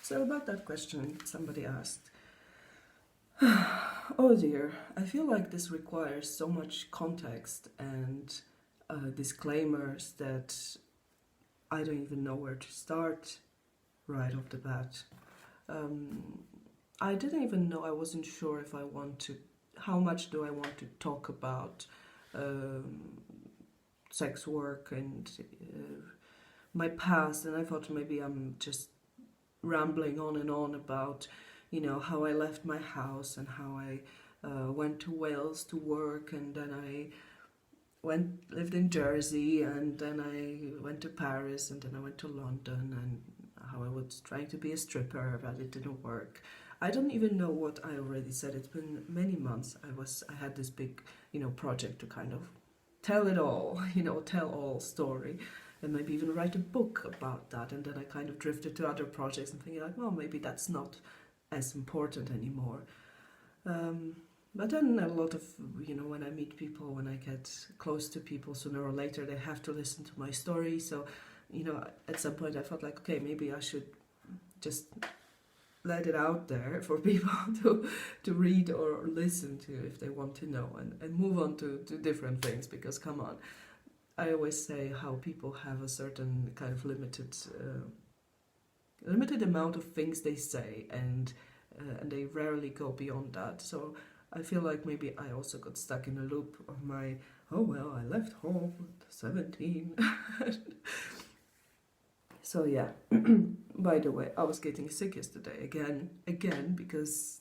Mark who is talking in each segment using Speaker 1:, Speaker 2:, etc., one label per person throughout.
Speaker 1: So about that question somebody asked, oh dear, I feel like this requires so much context and disclaimers that I don't even know where to start right off the bat. Um, I didn't even know, I wasn't sure if I want to, how much do I want to talk about um, sex work and my past, and I thought maybe I'm just rambling on and on about, how I left my house and how I went to Wales to work, and then I lived in Jersey, and then I went to Paris, and then I went to London, and how I was trying to be a stripper, but it didn't work. I don't even know what I already said. It's been many months. I had this big, project to kind of tell it all, tell all story, and maybe even write a book about that. And then I kind of drifted to other projects and thinking like, well, maybe that's not as important anymore. But then a lot of, when I meet people, when I get close to people, sooner or later they have to listen to my story. So, at some point I felt like, okay, maybe I should just let it out there for people to read or listen to if they want to know, and move on to different things, because come on, I always say how people have a certain kind of limited amount of things they say, and they rarely go beyond that. So I feel like maybe I also got stuck in a loop of my, oh well, I left home at 17. So yeah, by the way, I was getting sick yesterday again, because,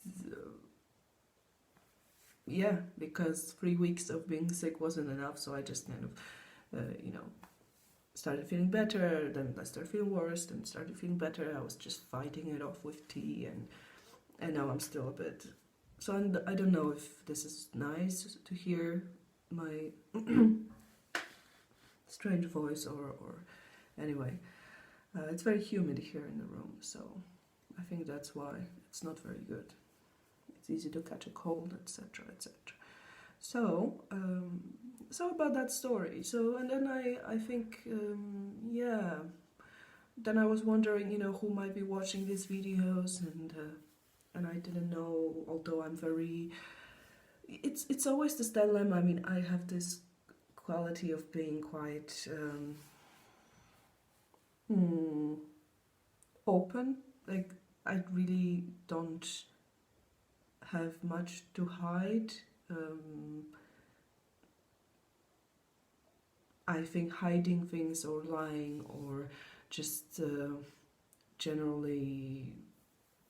Speaker 1: because 3 weeks of being sick wasn't enough, so I just kind of, started feeling better, then I started feeling worse, then started feeling better. I was just fighting it off with tea, and now I'm still a bit. So I don't know if this is nice to hear my strange voice or anyway. It's very humid here in the room, so I think that's why it's not very good. It's easy to catch a cold, etc., etc. So, so about that story. So, and then I think, Then I was wondering, who might be watching these videos, and I didn't know. Although I'm very, it's always this dilemma. I mean, I have this quality of being quite open. Like, I really don't have much to hide. I think hiding things or lying or just generally,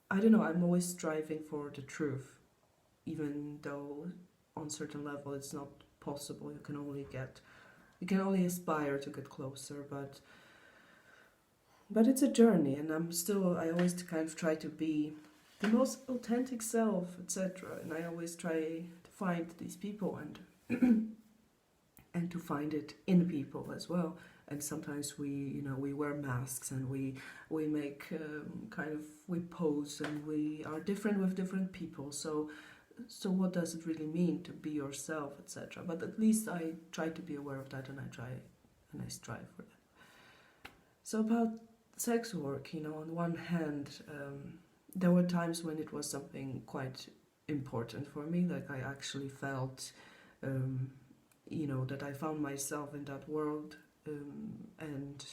Speaker 1: I don't know, I'm always striving for the truth, even though on certain level it's not possible. You can only aspire to get closer, but it's a journey, and I always kind of try to be the most authentic self, etc. And I always try to find these people and and to find it in people as well. And sometimes we wear masks, and we make we pose, and we are different with different people. So what does it really mean to be yourself, etc.? But at least I try to be aware of that, and I strive for that. So about sex work, on one hand, there were times when it was something quite important for me. Like, I actually felt, that I found myself in that world, and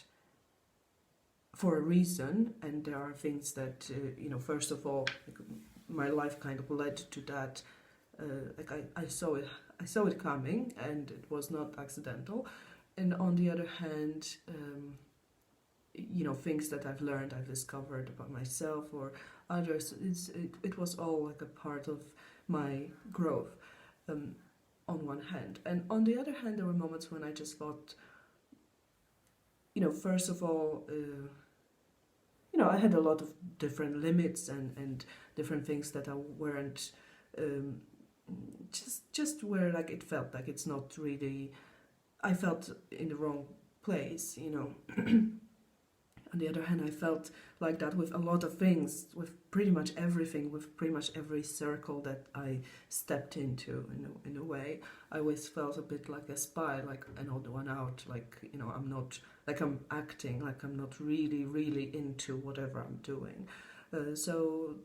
Speaker 1: for a reason. And there are things that, first of all, like, my life kind of led to that. I saw it coming, and it was not accidental. And on the other hand, things that I've learned, I've discovered about myself or others, it was all like a part of my growth, on one hand. And on the other hand, there were moments when I just thought, first of all, I had a lot of different limits and different things that I weren't, just where, like, it felt like it's not really, I felt in the wrong place, On the other hand, I felt like that with a lot of things, with pretty much everything, with pretty much every circle that I stepped into. In a way, I always felt a bit like a spy, like an odd one out. Like, I'm not, like, I'm acting like I'm not really, really into whatever I'm doing. So,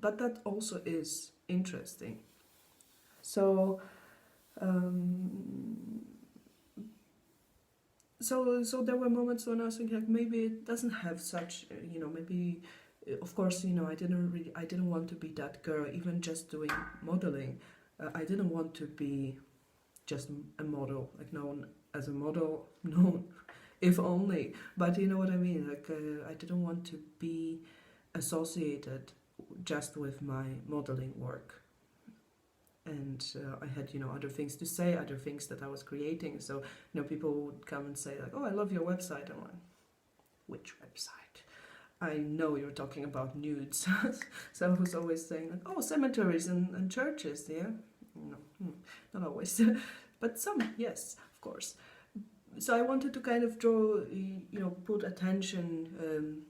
Speaker 1: but that also is interesting. So, so there were moments when I was thinking like maybe it doesn't have such, maybe, of course, I didn't want to be that girl, even just doing modeling. I didn't want to be just a model, like known as a model, known if only. But you know what I mean. Like I didn't want to be associated just with my modeling work. And I had, other things to say, other things that I was creating. So, people would come and say like, "Oh, I love your website." I'm like, "Which website?" I know you're talking about nudes. So I was always saying like, "Oh, cemeteries and churches, yeah." No, not always, but some, yes, of course. So I wanted to kind of draw, put attention,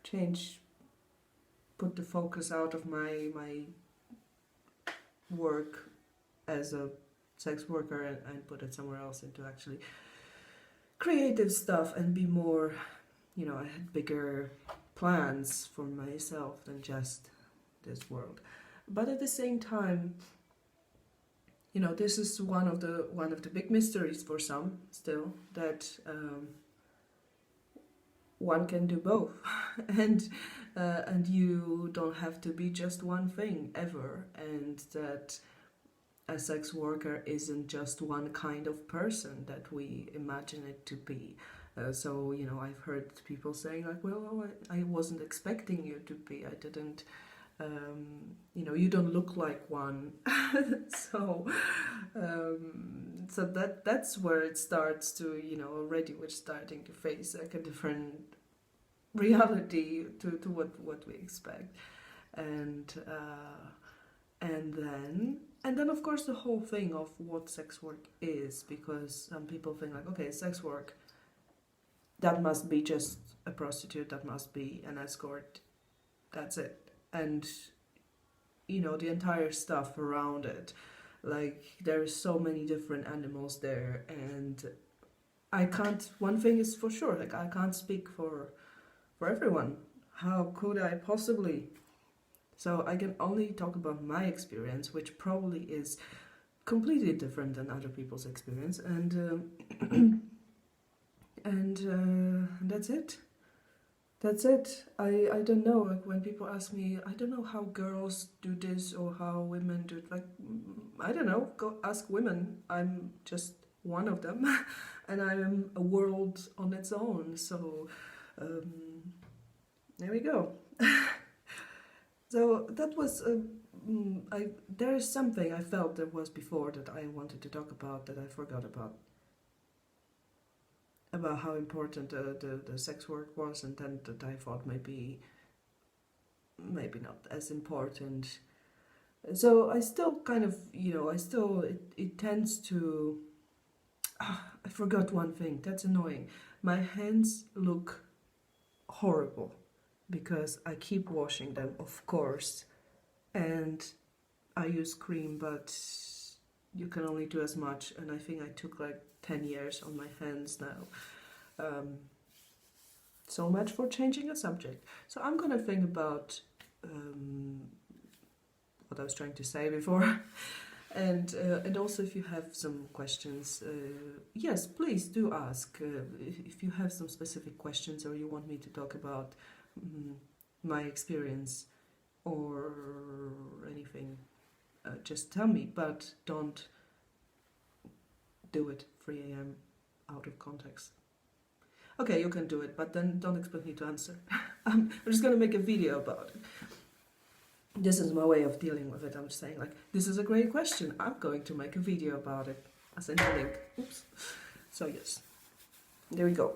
Speaker 1: change, put the focus out of my work as a sex worker and put it somewhere else into actually creative stuff and be more, I had bigger plans for myself than just this world. But at the same time, this is one of the big mysteries for some still, that one can do both, and you don't have to be just one thing ever, and that a sex worker isn't just one kind of person that we imagine it to be. So I've heard people saying like, "Well, I wasn't expecting you to be. I didn't." You don't look like one. So that's where it starts to, already we're starting to face like a different reality to what we expect. And then of course the whole thing of what sex work is, because some people think like, okay, sex work, that must be just a prostitute, that must be an escort, that's it. And the entire stuff around it, like there are so many different animals there, and one thing is for sure, like I can't speak for everyone. How could I possibly? So I can only talk about my experience, which probably is completely different than other people's experience, and that's it. That's it. I don't know. Like when people ask me, I don't know how girls do this or how women do it. Like, I don't know. Go ask women. I'm just one of them, and I'm a world on its own. So, there we go. So that was. There is something I felt there was before that I wanted to talk about that I forgot about how important the sex work was, and then that I thought maybe not as important. So I still kind of, it tends to, I forgot one thing, that's annoying. My hands look horrible because I keep washing them, of course, and I use cream, but you can only do as much, and I think I took like 10 years on my hands now. So much for changing a subject. So I'm gonna think about what I was trying to say before. And also, if you have some questions, yes, please do ask. If you have some specific questions or you want me to talk about my experience or anything, just tell me, but don't do it 3 a.m. out of context. Okay, you can do it, but then don't expect me to answer. I'm just gonna make a video about it. This is my way of dealing with it. I'm just saying, like, this is a great question. I'm going to make a video about it. I'll send you a link. Oops. So yes, there we go.